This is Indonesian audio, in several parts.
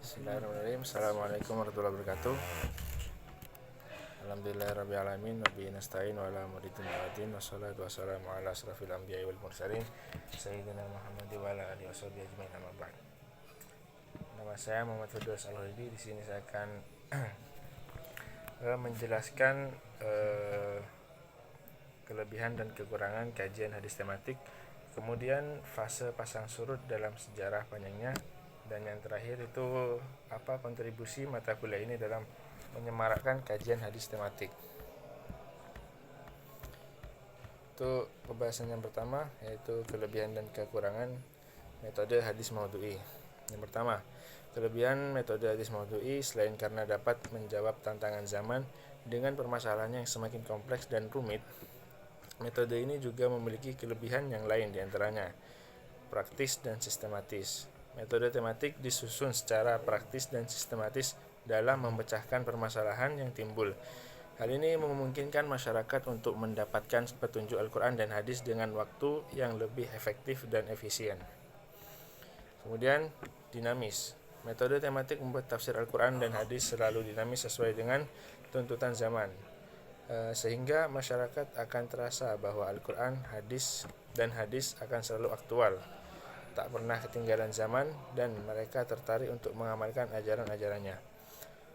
Bismillahirrahmanirrahim. Assalamualaikum warahmatullahi wabarakatuh. Alhamdulillahirrabbilalamin. Wabihi nasta'in wa ala umuri dunya waddin. Wassalatu wassalamu ala asrafil anbiya'i wal mursalin Sayyidina Muhammad wa ala alihi washabihi ajmain, amma ba'd. Nama saya Muhammad Firdaus Al-Hudi. Di sini saya akan menjelaskan kelebihan dan kekurangan kajian hadis tematik, kemudian fase pasang surut dalam sejarah panjangnya, dan yang terakhir itu apa kontribusi mata kuliah ini dalam menyemarakkan kajian hadis tematik. Itu pembahasan yang pertama, yaitu kelebihan dan kekurangan metode hadis maudhu'i. Yang pertama, kelebihan metode hadis maudhu'i selain karena dapat menjawab tantangan zaman dengan permasalahan yang semakin kompleks dan rumit, metode ini juga memiliki kelebihan yang lain, diantaranya praktis dan sistematis. Metode tematik disusun secara praktis dan sistematis dalam memecahkan permasalahan yang timbul. Hal ini memungkinkan masyarakat untuk mendapatkan petunjuk Al-Quran dan hadis dengan waktu yang lebih efektif dan efisien. Kemudian, dinamis. Metode tematik membuat tafsir Al-Quran dan hadis selalu dinamis sesuai dengan tuntutan zaman, sehingga masyarakat akan terasa bahwa Al-Quran, hadis akan selalu aktual, tak pernah ketinggalan zaman, dan mereka tertarik untuk mengamalkan ajaran-ajarannya.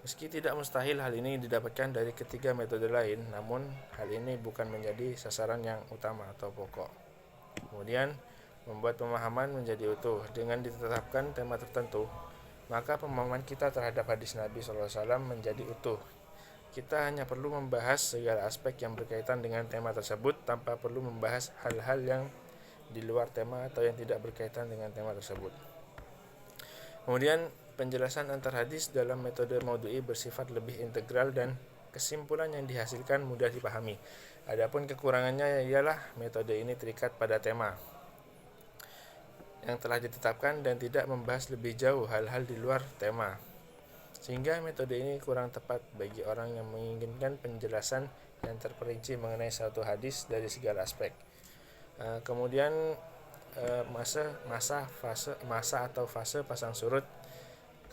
Meski tidak mustahil hal ini didapatkan dari ketiga metode lain, namun hal ini bukan menjadi sasaran yang utama atau pokok. Kemudian, membuat pemahaman menjadi utuh. Dengan ditetapkan tema tertentu, maka pemahaman kita terhadap hadis Nabi SAW menjadi utuh. Kita hanya perlu membahas segala aspek yang berkaitan dengan tema tersebut tanpa perlu membahas hal-hal yang di luar tema atau yang tidak berkaitan dengan tema tersebut. Kemudian, penjelasan antar hadis dalam metode maudhu'i bersifat lebih integral dan kesimpulan yang dihasilkan mudah dipahami. Adapun kekurangannya ialah metode ini terikat pada tema yang telah ditetapkan dan tidak membahas lebih jauh hal-hal di luar tema, sehingga metode ini kurang tepat bagi orang yang menginginkan penjelasan yang terperinci mengenai satu hadis dari segala aspek. Kemudian masa atau fase pasang surut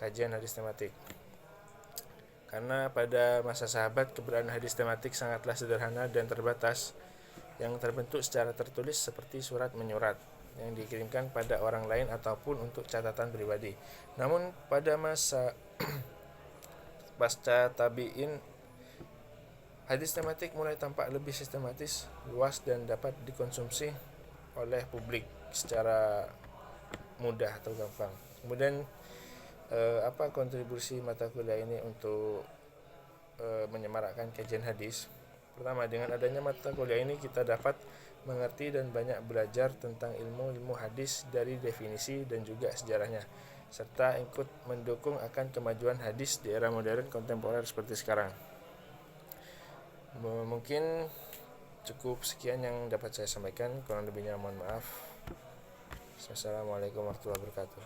kajian hadis tematik. Karena pada masa sahabat keberadaan hadis tematik sangatlah sederhana dan terbatas, yang terbentuk secara tertulis seperti surat menyurat yang dikirimkan pada orang lain ataupun untuk catatan pribadi. Namun pada masa pasca tabi'in, hadis tematik mulai tampak lebih sistematis, luas, dan dapat dikonsumsi oleh publik secara mudah atau gampang. Kemudian apa kontribusi mata kuliah ini untuk menyemarakkan kajian hadis? Pertama, dengan adanya mata kuliah ini kita dapat mengerti dan banyak belajar tentang ilmu hadis dari definisi dan juga sejarahnya, serta ikut mendukung akan kemajuan hadis di era modern kontemporer seperti sekarang. Mungkin cukup sekian yang dapat saya sampaikan, kurang lebihnya mohon maaf. Assalamualaikum warahmatullahi wabarakatuh.